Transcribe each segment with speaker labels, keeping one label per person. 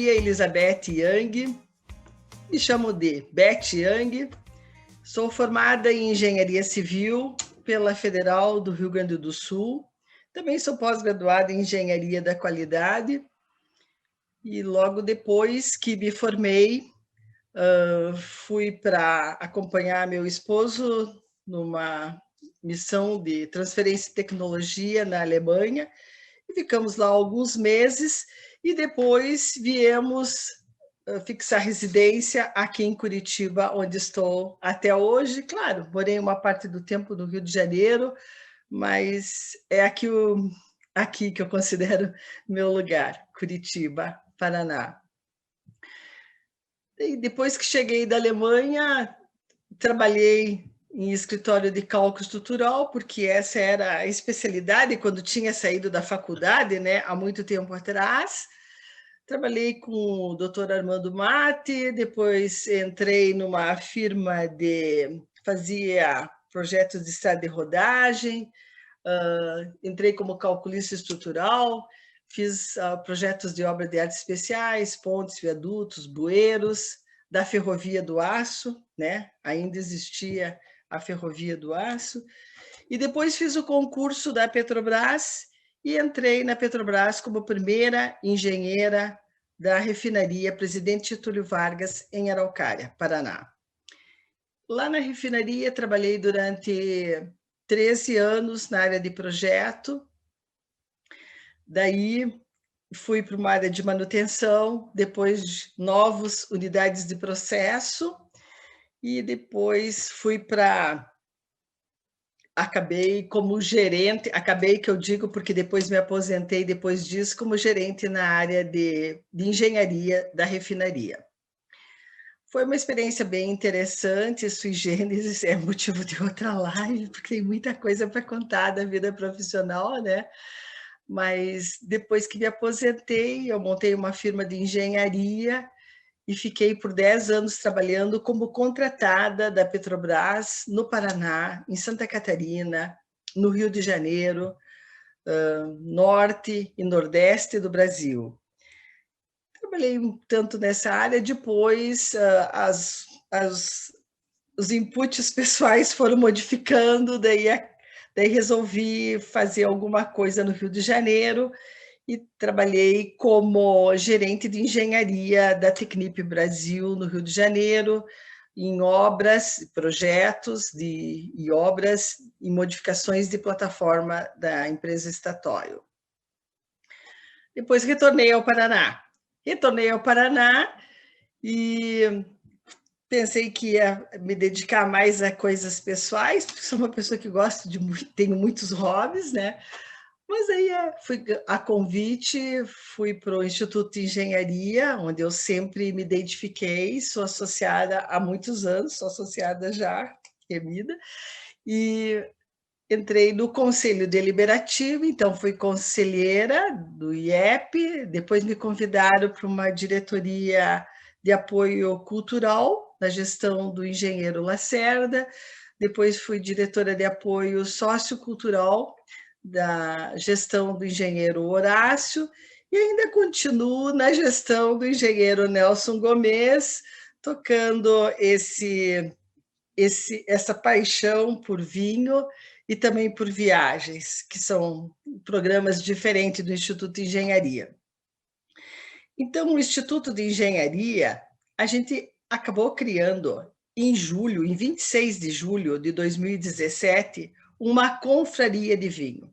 Speaker 1: Maria Elizabeth Young, me chamo de Beth Young, sou formada em Engenharia Civil pela Federal do Rio Grande do Sul, também sou pós-graduada em Engenharia da Qualidade e logo depois que me formei, fui para acompanhar meu esposo numa missão de transferência de tecnologia na Alemanha e ficamos lá alguns meses e depois viemos fixar residência aqui em Curitiba, onde estou até hoje. Claro, morei uma parte do tempo no Rio de Janeiro, mas é aqui que eu considero meu lugar, Curitiba, Paraná. E depois que cheguei da Alemanha, trabalhei em escritório de cálculo estrutural, porque essa era a especialidade quando tinha saído da faculdade, né, há muito tempo atrás. Trabalhei com o Dr. Armando Mate, depois entrei numa firma fazia projetos de estrada de rodagem, entrei como calculista estrutural, fiz projetos de obra de artes especiais, pontes, viadutos, bueiros, da Ferrovia do Aço, né? Ainda existia a Ferrovia do Aço, e depois fiz o concurso da Petrobras e entrei na Petrobras como primeira engenheira da refinaria Presidente Getúlio Vargas, em Araucária, Paraná. Lá na refinaria trabalhei durante 13 anos na área de projeto, daí fui para uma área de manutenção, depois novas unidades de processo, e depois fui para... Acabei como gerente, acabei que eu digo porque depois me aposentei depois disso como gerente na área de engenharia da refinaria. Foi uma experiência bem interessante, sui generis, é motivo de outra live, porque tem muita coisa para contar da vida profissional, né? Mas depois que me aposentei, eu montei uma firma de engenharia e fiquei por 10 anos trabalhando como contratada da Petrobras no Paraná, em Santa Catarina, no Rio de Janeiro, norte e nordeste do Brasil. Trabalhei tanto nessa área, depois os inputs pessoais foram modificando, daí resolvi fazer alguma coisa no Rio de Janeiro e trabalhei como gerente de engenharia da Tecnip Brasil, no Rio de Janeiro, em obras, projetos e obras e modificações de plataforma da empresa Statoil. Depois retornei ao Paraná. E pensei que ia me dedicar mais a coisas pessoais, porque sou uma pessoa que gosto tenho muitos hobbies, né? Mas aí fui a convite, fui para o Instituto de Engenharia, onde eu sempre me identifiquei, sou associada há muitos anos, sou associada já, remida, e entrei no Conselho Deliberativo, então fui conselheira do IEP, depois me convidaram para uma diretoria de apoio cultural, na gestão do engenheiro Lacerda, depois fui diretora de apoio sociocultural, da gestão do engenheiro Horácio, e ainda continuo na gestão do engenheiro Nelson Gomes, tocando essa paixão por vinho e também por viagens, que são programas diferentes do Instituto de Engenharia. Então, o Instituto de Engenharia, a gente acabou criando em 26 de julho de 2017, uma confraria de vinho.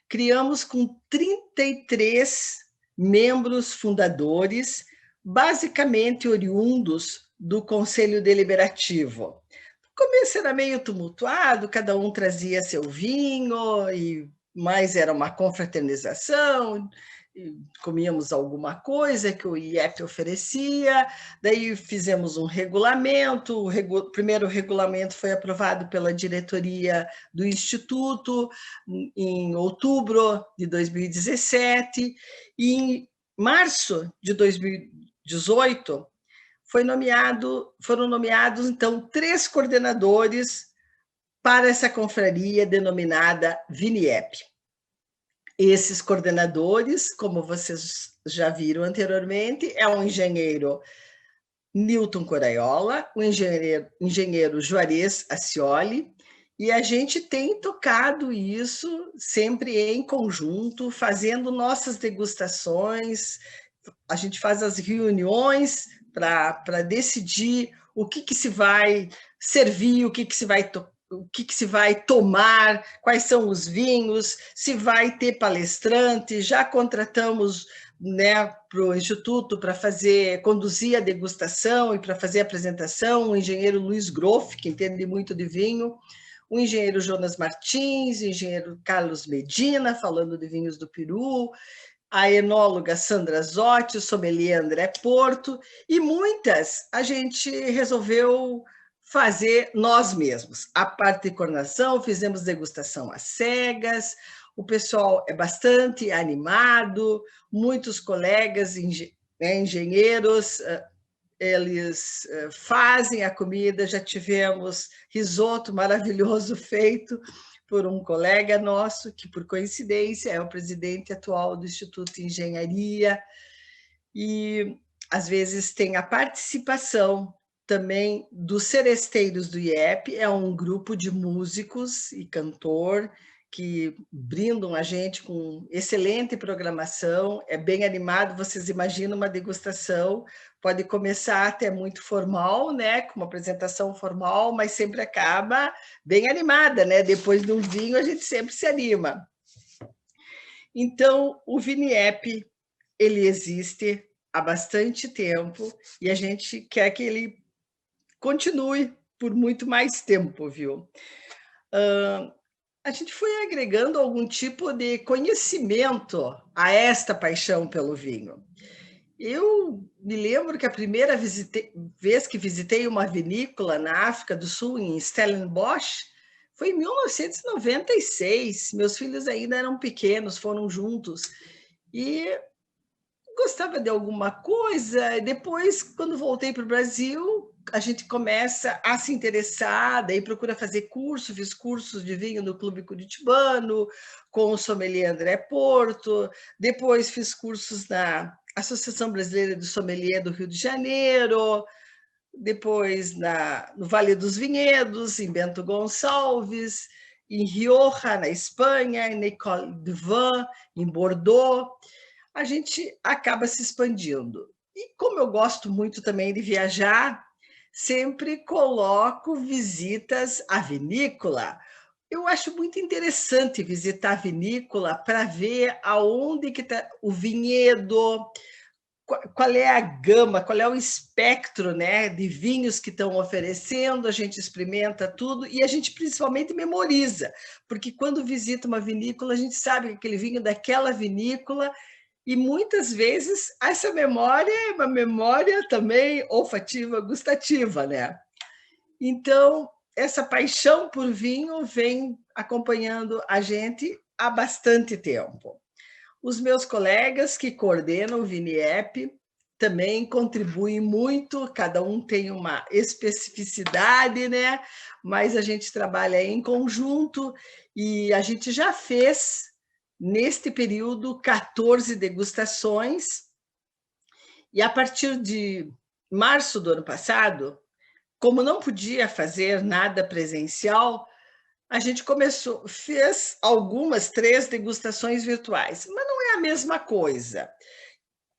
Speaker 1: Criamos com 33 membros fundadores, basicamente oriundos do Conselho Deliberativo. No começo era meio tumultuado, cada um trazia seu vinho, mas era uma confraternização, comíamos alguma coisa que o IEP oferecia, daí fizemos um regulamento, o primeiro regulamento foi aprovado pela diretoria do Instituto em outubro de 2017, e em março de 2018 foram nomeados, então, 3 coordenadores para essa confraria denominada VINIEP. Esses coordenadores, como vocês já viram anteriormente, é o engenheiro Newton Coraiola, o engenheiro Juarez Acioli, e a gente tem tocado isso sempre em conjunto, fazendo nossas degustações, a gente faz as reuniões para decidir o que se vai servir, o que se vai o que se vai tomar, quais são os vinhos, se vai ter palestrante, já contratamos, né, para o Instituto para conduzir a degustação e para fazer a apresentação, o engenheiro Luiz Groff, que entende muito de vinho, o engenheiro Jonas Martins, o engenheiro Carlos Medina, falando de vinhos do Peru, a enóloga Sandra Zotti, o sommelier André Porto, e muitas a gente resolveu fazer nós mesmos. A parte de coordenação, fizemos degustação às cegas, o pessoal é bastante animado, muitos colegas engenheiros, eles fazem a comida, já tivemos risoto maravilhoso feito por um colega nosso, que por coincidência é o presidente atual do Instituto de Engenharia, e às vezes tem a participação também dos seresteiros do IEP, é um grupo de músicos e cantor que brindam a gente com excelente programação, é bem animado, vocês imaginam uma degustação, pode começar até muito formal, né, com uma apresentação formal, mas sempre acaba bem animada, né, depois de um vinho a gente sempre se anima. Então, o ViniEP, ele existe há bastante tempo e a gente quer que ele continue por muito mais tempo, viu? A gente foi agregando algum tipo de conhecimento a esta paixão pelo vinho. Eu me lembro que a primeira vez que visitei uma vinícola na África do Sul, em Stellenbosch, foi em 1996. Meus filhos ainda eram pequenos, foram juntos. E gostava de alguma coisa, e depois, quando voltei para o Brasil, a gente começa a se interessar, daí procura fazer curso, fiz cursos de vinho no Clube Curitibano, com o sommelier André Porto, depois fiz cursos na Associação Brasileira de Sommelier do Rio de Janeiro, depois no Vale dos Vinhedos, em Bento Gonçalves, em Rioja, na Espanha, em École de Vin, em Bordeaux. A gente acaba se expandindo. E como eu gosto muito também de viajar, sempre coloco visitas à vinícola. Eu acho muito interessante visitar a vinícola para ver aonde que está o vinhedo, qual é a gama, qual é o espectro, né, de vinhos que estão oferecendo, a gente experimenta tudo e a gente principalmente memoriza, porque quando visita uma vinícola, a gente sabe que aquele vinho daquela vinícola e muitas vezes essa memória é uma memória também olfativa, gustativa, né? Então, essa paixão por vinho vem acompanhando a gente há bastante tempo. Os meus colegas que coordenam o ViniEP também contribuem muito, cada um tem uma especificidade, né? Mas a gente trabalha em conjunto e a gente já fez neste período 14 degustações e a partir de março do ano passado, como não podia fazer nada presencial, a gente fez algumas 3 degustações virtuais, mas não é a mesma coisa.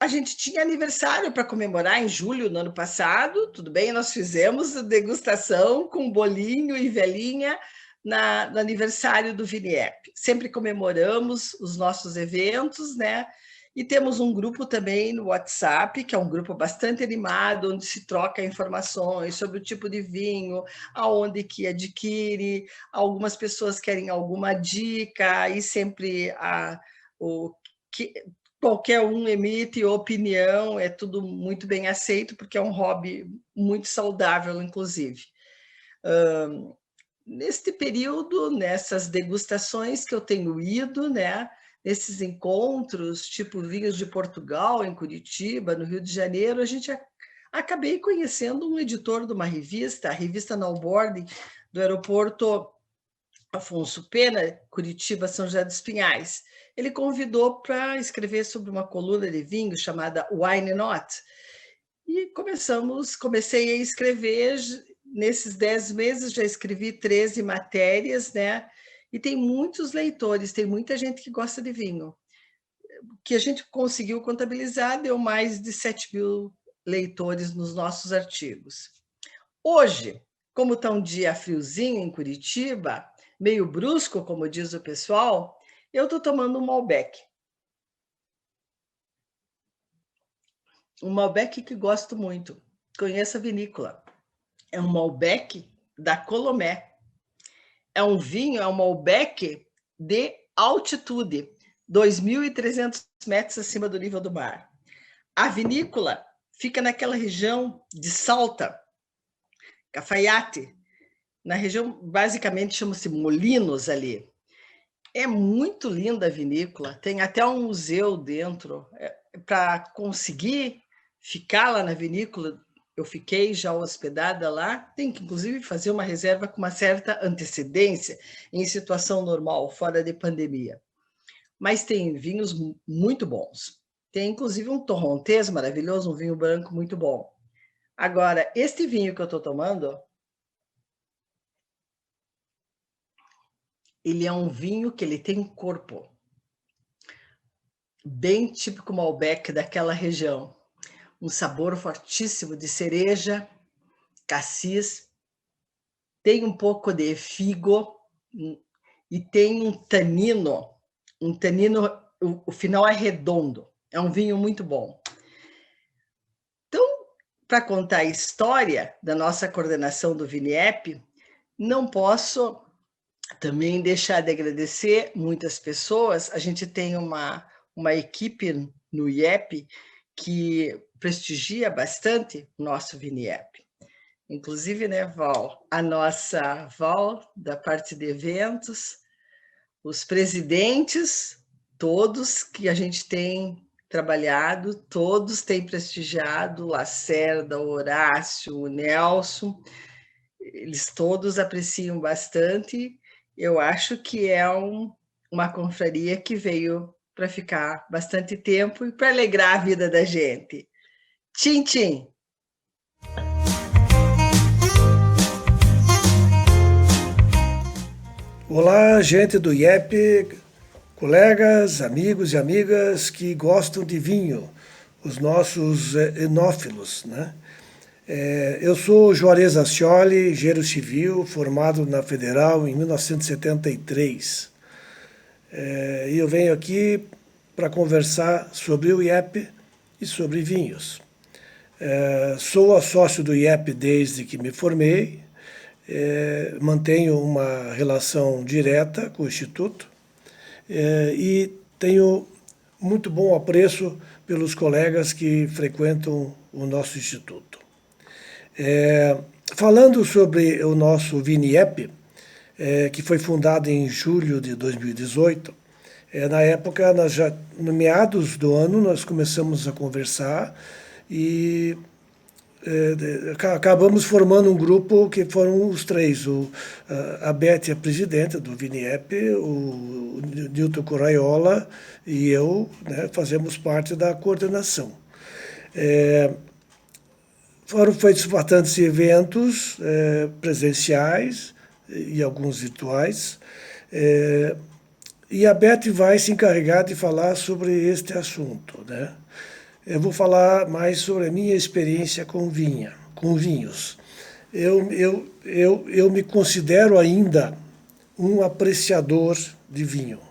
Speaker 1: A gente tinha aniversário para comemorar em julho do ano passado, tudo bem, nós fizemos a degustação com bolinho e velhinha no aniversário do ViniEP. Sempre comemoramos os nossos eventos, né? E temos um grupo também no WhatsApp, que é um grupo bastante animado, onde se troca informações sobre o tipo de vinho, aonde que adquire, algumas pessoas querem alguma dica, e sempre qualquer um emite opinião, é tudo muito bem aceito, porque é um hobby muito saudável, inclusive. Neste período, nessas degustações que eu tenho ido, né, nesses encontros, tipo Vinhos de Portugal, em Curitiba, no Rio de Janeiro, acabei conhecendo um editor de uma revista, a revista Nowboarding, do aeroporto Afonso Pena, Curitiba, São José dos Pinhais. Ele convidou para escrever sobre uma coluna de vinho chamada Wine Not. E comecei a escrever, nesses 10 meses já escrevi 13 matérias, né? E tem muitos leitores, tem muita gente que gosta de vinho. O que a gente conseguiu contabilizar deu mais de 7.000 leitores nos nossos artigos. Hoje, como está um dia friozinho em Curitiba, meio brusco, como diz o pessoal, eu estou tomando um Malbec. Um Malbec que gosto muito. Conheço a vinícola. É um Malbec da Colomé. É um vinho, é um Malbec de altitude, 2.300 metros acima do nível do mar. A vinícola fica naquela região de Salta, Cafayate, na região, basicamente, chama-se Molinos ali. É muito linda a vinícola, tem até um museu dentro. Para conseguir ficar lá na vinícola, eu fiquei já hospedada lá, tem que, inclusive, fazer uma reserva com uma certa antecedência, em situação normal, fora de pandemia. Mas tem vinhos muito bons. Tem, inclusive, um torrontés maravilhoso, um vinho branco muito bom. Agora, este vinho que eu estou tomando, ele é um vinho que ele tem um corpo bem típico Malbec daquela região. Um sabor fortíssimo de cereja, cassis, tem um pouco de figo e tem um tanino, o final é redondo. É um vinho muito bom. Então, para contar a história da nossa coordenação do VINIEP, não posso também deixar de agradecer muitas pessoas. A gente tem uma equipe no IEP que prestigia bastante o nosso VINIEP. Inclusive, né, Val, a nossa Val, da parte de eventos, os presidentes, todos que a gente tem trabalhado, todos têm prestigiado, Lacerda, o Horácio, o Nelson, eles todos apreciam bastante. Eu acho que é uma confraria que veio para ficar bastante tempo e para alegrar a vida da gente. Tchim, tchim!
Speaker 2: Olá, gente do IEP, colegas, amigos e amigas que gostam de vinho, os nossos enófilos, né? Eu sou Juarez Ascioli, engenheiro civil, formado na Federal em 1973. E eu venho aqui para conversar sobre o IEP e sobre vinhos. Sou sócio do IEP desde que me formei, mantenho uma relação direta com o Instituto e tenho muito bom apreço pelos colegas que frequentam o nosso Instituto. Falando sobre o nosso VINIEP, que foi fundado em julho de 2018, na época, no meados do ano, nós começamos a conversar e acabamos formando um grupo que foram os três, a Beth, a presidenta do VINIEP, o Nilton Coraiola e eu, né, fazemos parte da coordenação. Foram feitos bastantes eventos presenciais e alguns virtuais, e a Beth vai se encarregar de falar sobre este assunto, né? Eu vou falar mais sobre a minha experiência com vinhos. Eu me considero ainda um apreciador de vinho.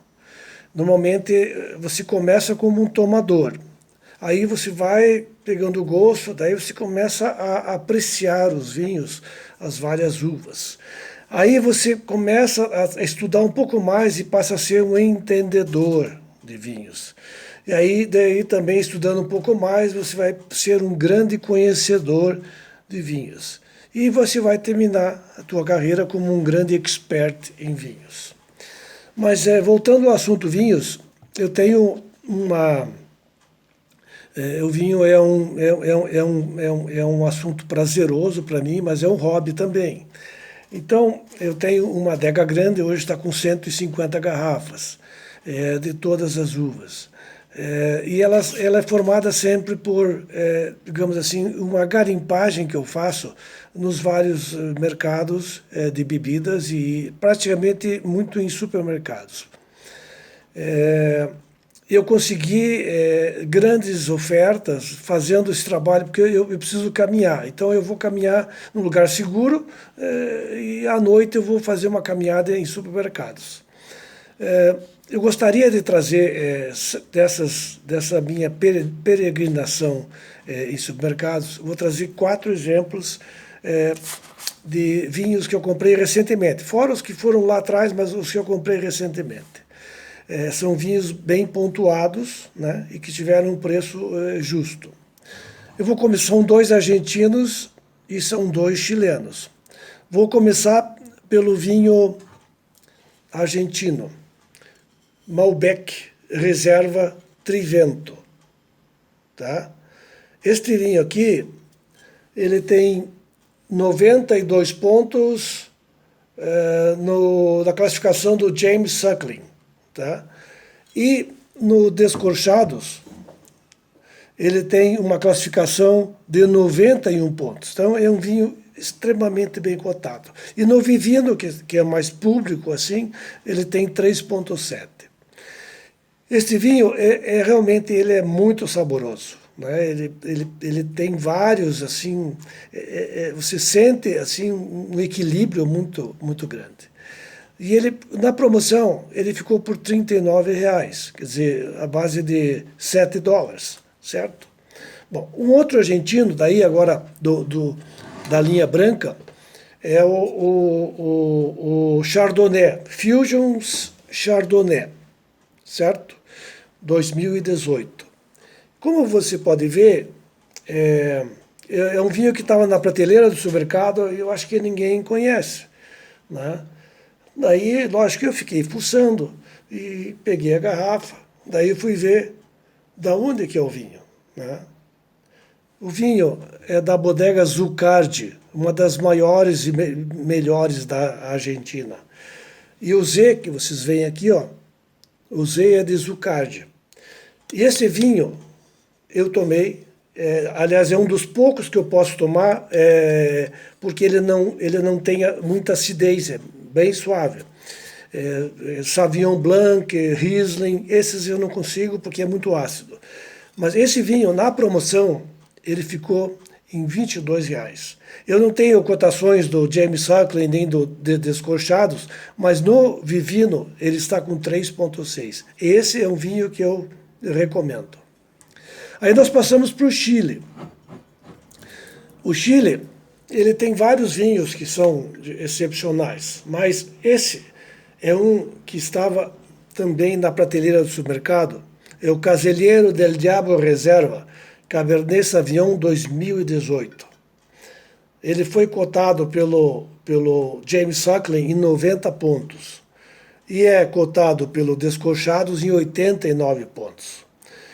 Speaker 2: Normalmente você começa como um tomador, aí você vai pegando gosto, daí você começa a apreciar os vinhos, as várias uvas. Aí você começa a estudar um pouco mais e passa a ser um entendedor de vinhos. E aí, daí também estudando um pouco mais, você vai ser um grande conhecedor de vinhos. E você vai terminar a tua carreira como um grande expert em vinhos. Mas voltando ao assunto vinhos, eu tenho uma... o vinho é um assunto prazeroso para mim, mas é um hobby também. Então, eu tenho uma adega grande, hoje está com 150 garrafas de todas as uvas. E ela é formada sempre por, digamos assim, uma garimpagem que eu faço nos vários mercados de bebidas e praticamente muito em supermercados. Eu consegui grandes ofertas fazendo esse trabalho, porque eu preciso caminhar. Então, eu vou caminhar num lugar seguro e à noite eu vou fazer uma caminhada em supermercados. Eu gostaria de trazer dessa minha peregrinação em supermercados, vou trazer 4 exemplos de vinhos que eu comprei recentemente, fora os que foram lá atrás, mas os que eu comprei recentemente. São vinhos bem pontuados, né, e que tiveram um preço justo. São 2 argentinos e são 2 chilenos. Vou começar pelo vinho argentino. Malbec Reserva Trivento. Tá? Este vinho aqui, ele tem 92 pontos na classificação do James Suckling. Tá? E no Descorchados, ele tem uma classificação de 91 pontos. Então, é um vinho extremamente bem cotado. E no Vivino, que é mais público assim, ele tem 3,7. Este vinho realmente ele é muito saboroso, né? Ele tem vários assim, você sente assim um equilíbrio muito grande. E ele na promoção ele ficou por R$39, quer dizer, a base de $7, certo? Bom, um outro argentino daí agora da linha branca é o Chardonnay, Fusions Chardonnay, certo? 2018. Como você pode ver, é um vinho que estava na prateleira do supermercado e eu acho que ninguém conhece, né? Daí, lógico que eu fiquei fuçando e peguei a garrafa, daí eu fui ver da onde que é o vinho, né? O vinho é da Bodega Zucardi, uma das maiores e melhores da Argentina. E o Z que vocês veem aqui, ó, o Z é de Zucardi. E esse vinho eu tomei, aliás, é um dos poucos que eu posso tomar, porque ele não tem muita acidez, é bem suave. Sauvignon Blanc, Riesling, esses eu não consigo porque é muito ácido. Mas esse vinho, na promoção, ele ficou em R$22. Eu não tenho cotações do James Suckling nem do Descorchados, mas no Vivino ele está com 3,6. Esse é um vinho que eu recomendo. Aí nós passamos para o Chile. O Chile, ele tem vários vinhos que são excepcionais, mas esse é um que estava também na prateleira do supermercado, é o Caseleiro del Diablo Reserva, Cabernet Sauvignon 2018. Ele foi cotado pelo James Suckling em 90 pontos. E é cotado pelo Descorchados em 89 pontos.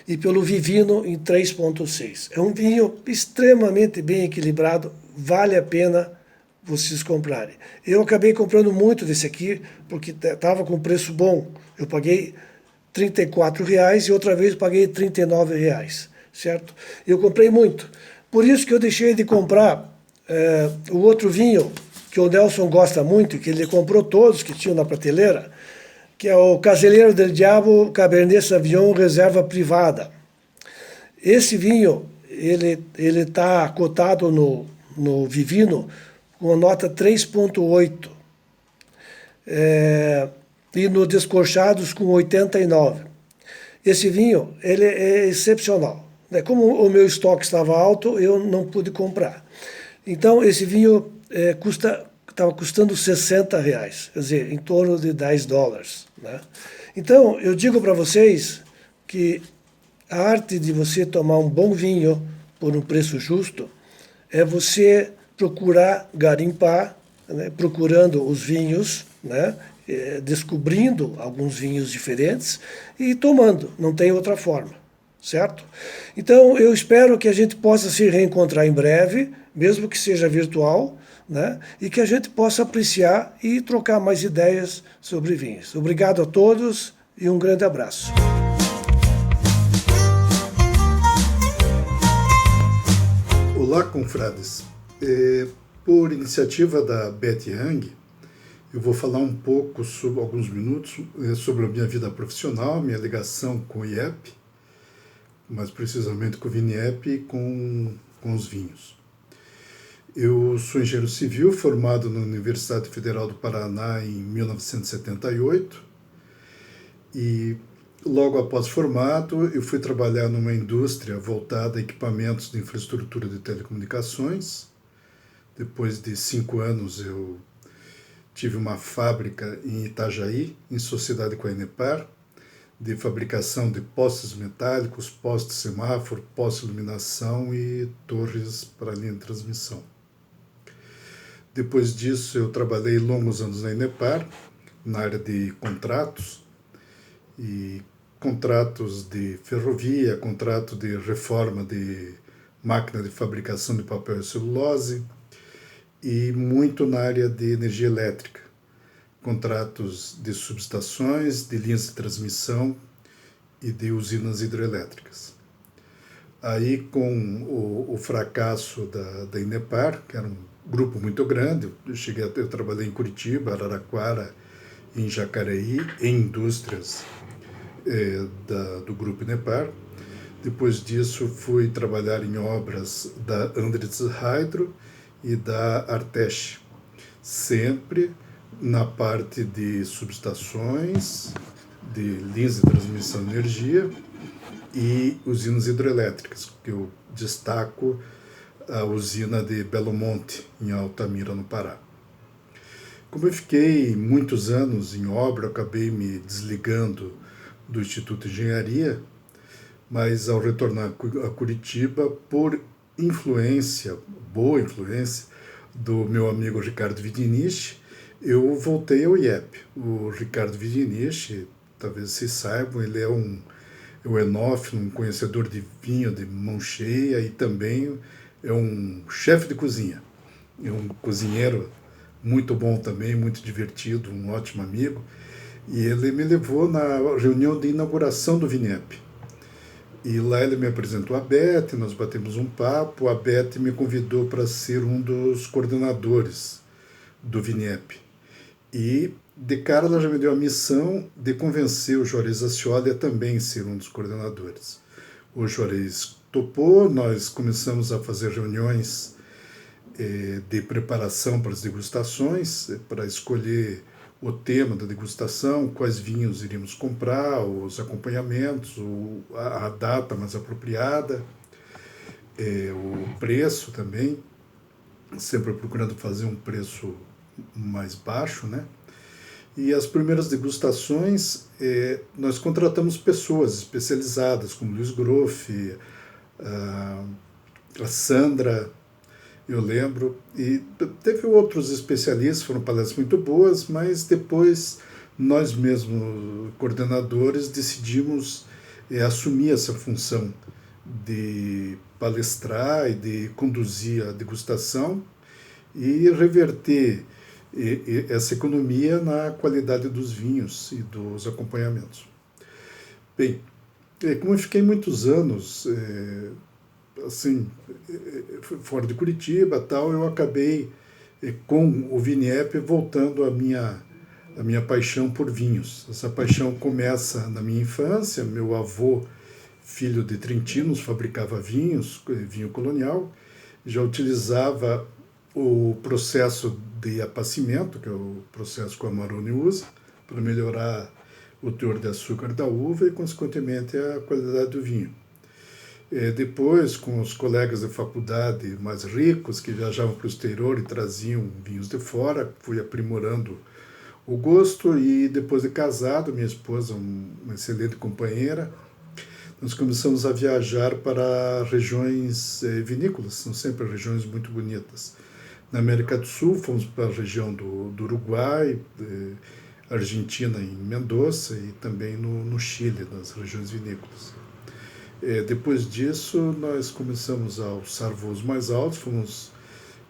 Speaker 2: E pelo Vivino em 3,6. É um vinho extremamente bem equilibrado, vale a pena vocês comprarem. Eu acabei comprando muito desse aqui, porque estava com preço bom. Eu paguei R$34 e outra vez eu paguei R$39, certo? Eu comprei muito. Por isso que eu deixei de comprar o outro vinho que o Nelson gosta muito, que ele comprou todos que tinham na prateleira, que é o Caseleiro del Diablo Cabernet Sauvignon Reserva Privada. Esse vinho, ele está cotado no Vivino com a nota 3,8. E no Descorchados com 89. Esse vinho, ele é excepcional. Como o meu estoque estava alto, eu não pude comprar. Então, esse vinho estava custando R$60, quer dizer, em torno de $10. Né? Então, eu digo para vocês que a arte de você tomar um bom vinho por um preço justo é você procurar garimpar, né, procurando os vinhos, né, descobrindo alguns vinhos diferentes e tomando, não tem outra forma, certo? Então, eu espero que a gente possa se reencontrar em breve, mesmo que seja virtual, né? E que a gente possa apreciar e trocar mais ideias sobre vinhos. Obrigado a todos e um grande abraço.
Speaker 3: Olá, confrades. Por iniciativa da Beth Young, eu vou falar um pouco, sobre alguns minutos, sobre a minha vida profissional, minha ligação com o IEP, mais precisamente com o VINIEP e com os vinhos. Eu sou engenheiro civil, formado na Universidade Federal do Paraná em 1978, e logo após formado, eu fui trabalhar numa indústria voltada a equipamentos de infraestrutura de telecomunicações. Depois de 5 anos, eu tive uma fábrica em Itajaí, em sociedade com a Enepar, de fabricação de postes metálicos, postes semáforo, postes de iluminação e torres para linha de transmissão. Depois disso, eu trabalhei longos anos na Enepar, na área de contratos, e contratos de ferrovia, contrato de reforma de máquina de fabricação de papel e celulose, e muito na área de energia elétrica, contratos de subestações, de linhas de transmissão e de usinas hidrelétricas. Aí, com o fracasso da Inepar, que era um grupo muito grande, eu trabalhei em Curitiba, Araraquara, em Jacareí, em indústrias do grupo Inepar. Depois disso, fui trabalhar em obras da Andritz Hydro e da Arteche, sempre na parte de subestações, de linhas de transmissão de energia e usinas hidrelétricas, que eu destaco a usina de Belo Monte, em Altamira, no Pará. Como eu fiquei muitos anos em obra, eu acabei me desligando do Instituto de Engenharia, mas ao retornar a Curitiba, por influência, boa influência, do meu amigo Ricardo Vidinich, eu voltei ao IEP. O Ricardo Vidinich, talvez vocês saibam, ele é um enófilo, um conhecedor de vinho de mão cheia e também é um chefe de cozinha. É um cozinheiro muito bom também, muito divertido, um ótimo amigo. E ele me levou na reunião de inauguração do VINIEP. E lá ele me apresentou a Beth, nós batemos um papo, a Beth me convidou para ser um dos coordenadores do VINIEP. E de cara ela já me deu a missão de convencer o Juarez Ascioli a também ser um dos coordenadores. O Juarez topou, nós começamos a fazer reuniões de preparação para as degustações, para escolher o tema da degustação, quais vinhos iríamos comprar, os acompanhamentos, a data mais apropriada, o preço também, sempre procurando fazer um preço mais baixo, né? E as primeiras degustações, nós contratamos pessoas especializadas, como Luiz Groff, a Sandra, eu lembro, e teve outros especialistas, foram palestras muito boas, mas depois nós mesmos, coordenadores, decidimos assumir essa função de palestrar e de conduzir a degustação e reverter essa economia na qualidade dos vinhos e dos acompanhamentos. Bem, como eu fiquei muitos anos assim, fora de Curitiba, tal, eu acabei com o VINIEP voltando à minha paixão por vinhos. Essa paixão começa na minha infância. Meu avô, filho de trentinos, fabricava vinhos, vinho colonial, já utilizava o processo de apacimento, que é o processo que o Amarone usa, para melhorar o teor de açúcar da uva e, consequentemente, a qualidade do vinho. Depois, com os colegas da faculdade mais ricos, que viajavam para o exterior e traziam vinhos de fora, fui aprimorando o gosto e, depois de casado, minha esposa, uma excelente companheira, nós começamos a viajar para regiões vinícolas, são sempre regiões muito bonitas. Na América do Sul, fomos para a região do Uruguai, Argentina em Mendoza e também no Chile, nas regiões vinícolas. Depois disso, nós começamos a alçar voos mais altos, fomos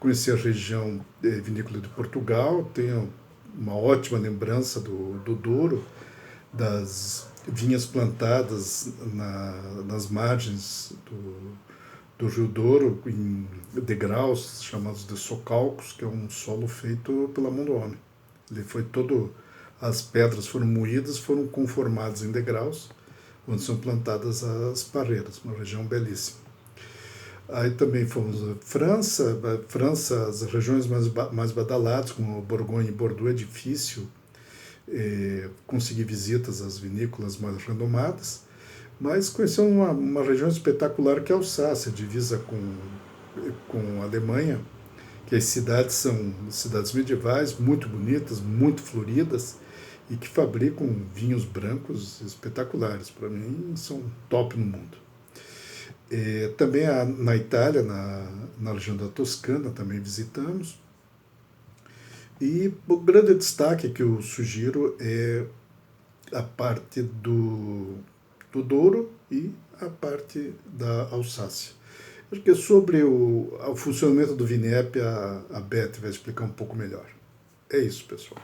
Speaker 3: conheci a região vinícola de Portugal, tenho uma ótima lembrança do Douro, das vinhas plantadas nas margens do Rio Douro, em degraus chamados de socalcos, que é um solo feito pela mão do homem. Ele foi todo, as pedras foram moídas, foram conformadas em degraus, onde são plantadas as parreiras, uma região belíssima. Aí também fomos à França. As regiões mais badaladas, como Borgonha e Bordeaux, é difícil conseguir visitas às vinícolas mais renomadas, mas conhecemos uma região espetacular que é a Alsácia, divisa com a Alemanha, que as cidades são cidades medievais, muito bonitas, muito floridas, e que fabricam vinhos brancos espetaculares. Para mim, são top no mundo. Também na Itália, na região da Toscana, também visitamos. E o grande destaque que eu sugiro é a parte do Douro e a parte da Alsácia. Acho que sobre o funcionamento do VINEP, a Beth vai explicar um pouco melhor. É isso, pessoal.